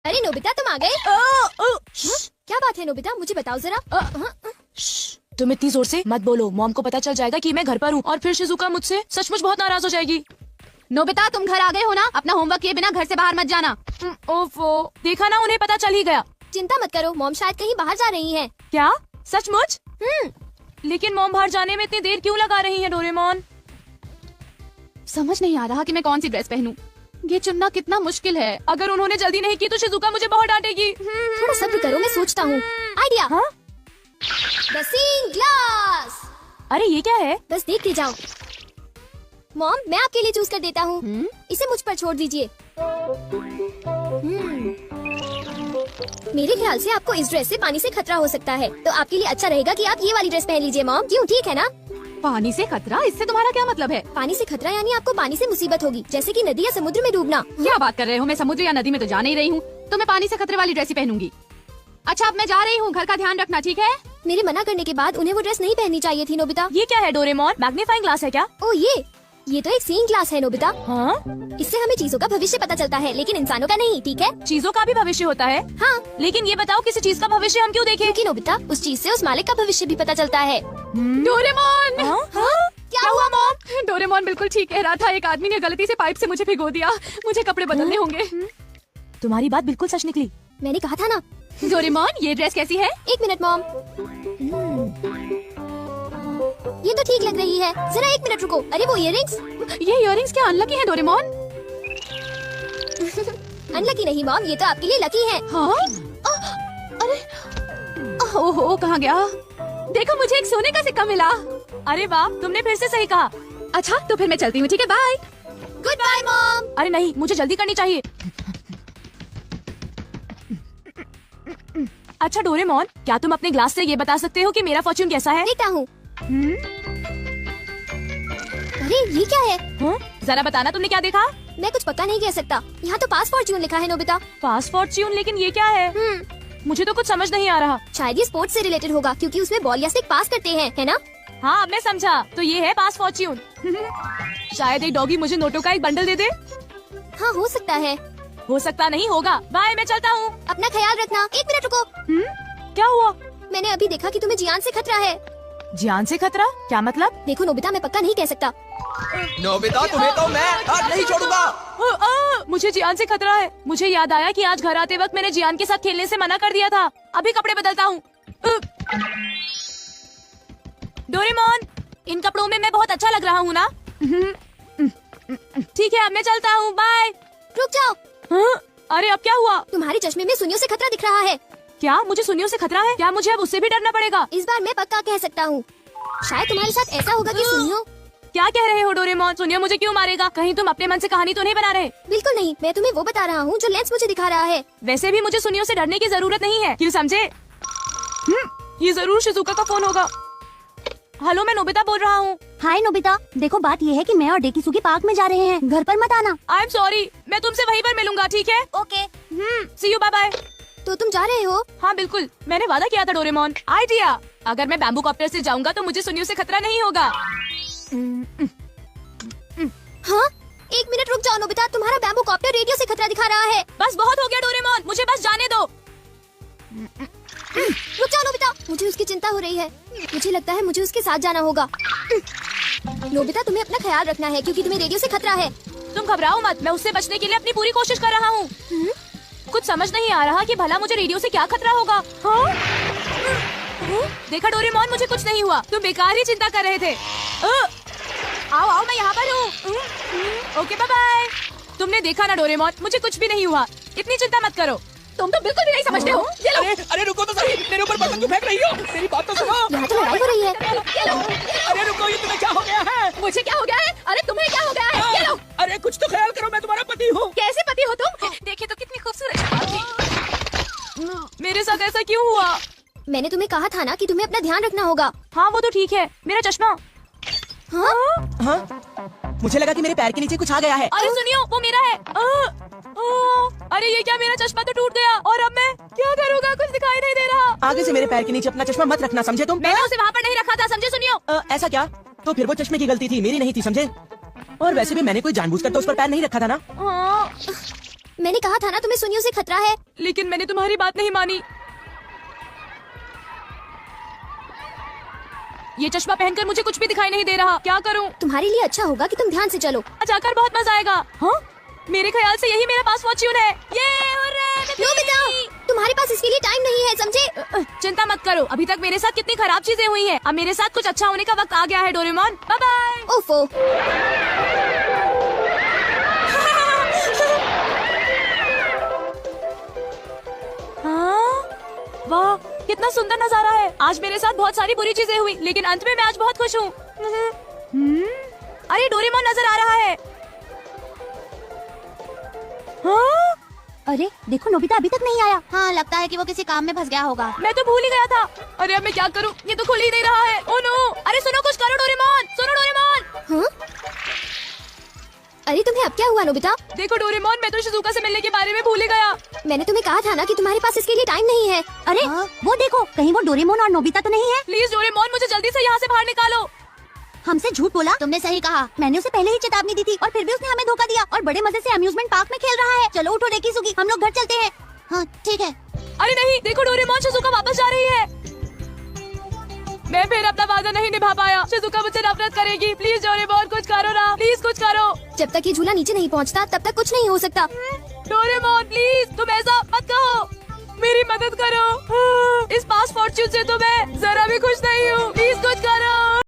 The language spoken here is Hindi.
अरे नोबिता तुम आ गए? क्या बात है नोबिता, मुझे बताओ जरा। तुम इतनी जोर से मत बोलो, मॉम को पता चल जाएगा कि मैं घर पर हूँ और फिर शिजुका मुझसे सचमुच बहुत नाराज हो जाएगी। नोबिता तुम घर आ गए हो ना, अपना होमवर्क किए बिना घर से बाहर मत जाना। ओफो, देखा ना, उन्हें पता चल ही गया। चिंता मत करो, मॉम शायद कहीं बाहर जा रही हैं। क्या सचमुच? लेकिन मॉम बाहर जाने में इतनी देर क्यों लगा रही है डोरेमोन? समझ नहीं आ रहा कि मैं कौन सी ड्रेस पहनूं। ये चुनना कितना मुश्किल है। अगर उन्होंने जल्दी नहीं की तो शिजुका मुझे बहुत डांटेगी। थोड़ा सब्र करो, मैं सोचता हूँ। आइडिया। हाँ? The scene glass. अरे ये क्या है? बस देखते जाओ। मॉम मैं आपके लिए चूज कर देता हूँ। इसे मुझ पर छोड़ दीजिए। मेरे ख्याल से आपको इस ड्रेस से पानी से खतरा हो सकता है, तो आपके लिए अच्छा रहेगा कि आप ये वाली ड्रेस पहन लीजिए मॉम। क्यों, ठीक है ना? पानी से खतरा, इससे तुम्हारा क्या मतलब है? पानी से खतरा यानी आपको पानी से मुसीबत होगी, जैसे कि नदी या समुद्र में डूबना। क्या बात कर रहे हो? मैं समुद्र या नदी में तो जा नहीं रही हूँ, तो मैं पानी से खतरे वाली ड्रेस ही पहनूंगी। अच्छा अब मैं जा रही हूँ, घर का ध्यान रखना, ठीक है? मेरे मना करने के बाद उन्हें वो ड्रेस नहीं पहननी चाहिए थी नोबिता। ये क्या है डोरेमोन? मैग्नीफाइंग ग्लास है क्या? ओ ये तो एक सीन ग्लास है नोबिता। हाँ? इससे हमें चीजों का भविष्य पता चलता है, लेकिन इंसानों का नहीं, ठीक है? चीजों का भी भविष्य होता है? हाँ। लेकिन ये बताओ किसी चीज का भविष्य हम क्यों देखें? क्योंकि नोबिता उस चीज से उस मालिक का भविष्य भी पता चलता है। डोरेमोन! क्या हुआ मॉम? डोरेमोन बिल्कुल ठीक कह रहा था, एक आदमी ने गलती से पाइप से मुझे भिगो दिया। मुझे कपड़े बदलने होंगे। तुम्हारी बात बिल्कुल सच निकली। मैंने कहा था ना। डोरेमोन ये ड्रेस कैसी है? एक मिनट मॉम। ये तो ठीक लग रही है, जरा एक मिनट रुको। अरे वो इयररिंग्स। ये इयररिंग्स क्या अनलकी है डोरेमोन? अनलकी नहीं मॉम, ये तो आपके लिए लकी है। हाँ? अरे ओहो, कहाँ गया? देखो मुझे एक सोने का सिक्का मिला। अरे वाह, तुमने फिर से सही कहा। अच्छा तो फिर मैं चलती हूँ, ठीक है? बाय। Good bye mom. अरे नहीं, मुझे जल्दी करनी चाहिए। अच्छा डोरेमोन, क्या तुम अपने ग्लास से ये बता सकते हो कि मेरा फॉर्च्यून कैसा है? देखता हूँ। अरे ये क्या है? जरा बताना, तुमने क्या देखा? मैं कुछ पक्का नहीं कह सकता। यहाँ तो पास फॉर्च्यून लिखा है नोबिता। पास फॉर्च्यून? लेकिन ये क्या है? मुझे तो कुछ समझ नहीं आ रहा। शायद ये स्पोर्ट्स से रिलेटेड होगा, क्योंकि उसमें बॉल या स्टिक पास करते हैं, है ना? हाँ अब मैं समझा, तो ये है पास फॉर्च्यून। शायद एक डॉगी मुझे नोटों का एक बंडल दे दे। हाँ हो सकता है। हो सकता नहीं होगा। बाय, मैं चलता हूँ। अपना ख्याल रखना। एक मिनट रुको। क्या हुआ? मैंने अभी देखा कि तुम्हें जियान से खतरा है। जियान से खतरा? क्या मतलब? देखो नोबिता, मैं पक्का नहीं कह सकता। नोबिता तुम्हें तो मैं हाथ नहीं छोड़ूंगा। मुझे जियान से खतरा है। मुझे याद आया कि आज घर आते वक्त मैंने जियान के साथ खेलने से मना कर दिया था। अभी कपड़े बदलता हूँ। डोरेमोन, इन कपड़ों में मैं बहुत अच्छा लग रहा हूँ ना? ठीक है, अब मैं चलता हूँ। बाय। रुक जाओ। अरे अब क्या हुआ? तुम्हारे चश्मे में सुनियों से खतरा दिख रहा है। क्या मुझे सुनियों से खतरा है? क्या मुझे अब उससे भी डरना पड़ेगा? इस बार मैं पक्का कह सकता हूँ। शायद तुम्हारे साथ ऐसा होगा कि सुनियो। क्या कह रहे हो डोरेमोन? सुनियो मुझे क्यों मारेगा? कहीं तुम अपने मन से कहानी तो नहीं बना रहे? बिल्कुल नहीं, मैं तुम्हें वो बता रहा हूँ जो लेंस मुझे दिखा रहा है। वैसे भी मुझे सुनियो से डरने की जरूरत नहीं है, क्यों समझे? ये जरूर शिजुका का फोन होगा। हेलो, मैं नोबिता बोल रहा हूँ। हाय नोबिता, देखो बात ये है कि मैं और डेकिसुगी पार्क में जा रहे हैं, घर पर मत आना। आई एम सॉरी, मैं तुमसे वहीं पर मिलूंगा, ठीक है? Okay. See you, bye bye. तो तुम जा रहे हो? हाँ बिल्कुल, मैंने वादा किया था डोरेमोन। आइडिया, अगर मैं बैम्बू कॉप्टर से जाऊंगा तो मुझे सुनियो से खतरा नहीं होगा। हाँ? एक मिनट रुक जाओ नोबिता, तुम्हारा बैम्बू कॉप्टर रेडियो से खतरा दिखा रहा है। बस बहुत हो गया डोरेमोन, मुझे बस जाने दो। रुक जाओ नोबिता, मुझे उसकी चिंता हो रही है। मुझे लगता है मुझे उसके साथ जाना होगा। नोबिता तुम्हें अपना ख्याल रखना है, क्योंकि तुम्हें रेडियो से खतरा है। तुम घबराओ मत, मैं उससे बचने के लिए अपनी पूरी कोशिश कर रहा हूँ। कुछ समझ नहीं आ रहा कि भला मुझे रेडियो से क्या खतरा होगा। हाँ? देखा डोरेमोन, मुझे कुछ नहीं हुआ, तुम बेकार ही चिंता कर रहे थे। आओ आओ, मैं यहाँ पर हूँ। Okay bye bye. तुमने देखा ना डोरेमोन, मुझे कुछ भी नहीं हुआ, इतनी चिंता मत करो। तुम तो बिल्कुल भी नहीं समझते हो। ये लो। अरे रुको तो सही, मेरे ऊपर बर्तन क्यों फेंक रही हो? मेरी बात तो सुनो। यहाँ तो लड़ाई हो रही है। ये लो। अरे रुको, ये तुम्हें क्या हो गया है? मुझे क्या हो गया है? अरे तुम्हें क्या हो गया है? ये लो। अरे कुछ तो ख्याल करो, मैं तुम्हारा पति हूँ। कैसे पति हो तुम? देखिए तो कितनी खूबसूरत। मेरे साथ ऐसा क्यों हुआ? मैंने तुम्हें कहा था ना कि तुम्हें अपना ध्यान रखना होगा। हाँ वो तो ठीक है, मेरा चश्मा। हाँ? मुझे लगा कि मेरे पैर के नीचे कुछ आ गया है। अरे सुनियो, वो मेरा है। अरे ये क्या, मेरा चश्मा तो टूट गया और अब मैं क्या करूँगा? कुछ दिखाई नहीं दे रहा। आगे से मेरे पैर के नीचे अपना चश्मा मत रखना, समझे तुम? मैंने उसे वहाँ पर नहीं रखा था, समझे सुनियो? ऐसा क्या? तो फिर वो चश्मे की गलती थी, मेरी नहीं थी, समझे? और वैसे भी मैंने कोई जानबूझकर तो उस पर पैर नहीं रखा था ना। मैंने कहा था ना तुम्हें सुनियो से खतरा है। लेकिन मैंने तुम्हारी बात नहीं मानी। ये चश्मा पहनकर मुझे कुछ भी दिखाई नहीं दे रहा, क्या करूं? तुम्हारे लिए अच्छा होगा कि तुम ध्यान से चलो। जाकर बहुत मजा आएगा। हाँ? मेरे ख्याल से यही मेरा पास फॉर्च्यून है। ये नोबिता, तुम्हारे पास इसके लिए टाइम नहीं है, समझे? चिंता मत करो, अभी तक मेरे साथ कितनी खराब चीजें हुई हैं। अब मेरे साथ कुछ अच्छा होने का वक्त आ गया है डोरेमोन। Bye bye. ओफो, हाँ? वाह, कितना सुंदर नजारा है। आज मेरे साथ बहुत सारी बुरी चीजें हुई, लेकिन अंत में मैं आज बहुत खुश हूँ। अरे डोरेमोन नजर आ रहा है। हाँ? अरे देखो नोबिता अभी तक नहीं आया। हाँ, लगता है कि वो किसी काम में फंस गया होगा। मैं तो भूल ही गया था। अरे अब मैं क्या करूँ? ये तो खुल ही नहीं रहा है। Oh no! अरे सुनो, कुछ करो डोरेमोन, सुनो डोरेमोन। हाँ? अरे तुम्हें अब क्या हुआ नोबिता? देखो डोरेमोन, मैं तो शिजुका से मिलने के बारे में भूल ही गया। मैंने तुम्हें कहा था ना कि तुम्हारे पास इसके लिए टाइम नहीं है। अरे वो देखो, कहीं वो डोरेमोन और नोबिता तो नहीं है? प्लीज डोरेमोन, मुझे जल्दी से यहाँ से बाहर निकालो। हमसे झूठ बोला? तुमने सही कहा, मैंने उसे पहले ही चेतावनी दी थी और फिर भी उसने हमें धोखा दिया और बड़े मजे से अम्यूजमेंट पार्क में खेल रहा है। चलो उठो रेकिसुगी, हम लोग घर चलते हैं। हाँ ठीक है। अरे नहीं, देखो डोरेमोन, शिजुका वापस जा रही है। मैं फिर अपना वादा नहीं निभा पाया। शिजुका मुझसे नफरत करेगी। प्लीज डोरेमोन, कुछ करो ना, प्लीज कुछ करो। जब तक ये झूला नीचे नहीं पहुंचता तब तक कुछ नहीं हो सकता। डोरेमोन प्लीज, तुम ऐसा मत कहो, मेरी मदद करो। इस पास फॉर्च्यून से तो मैं जरा भी खुश नहीं हूँ। प्लीज कुछ करो।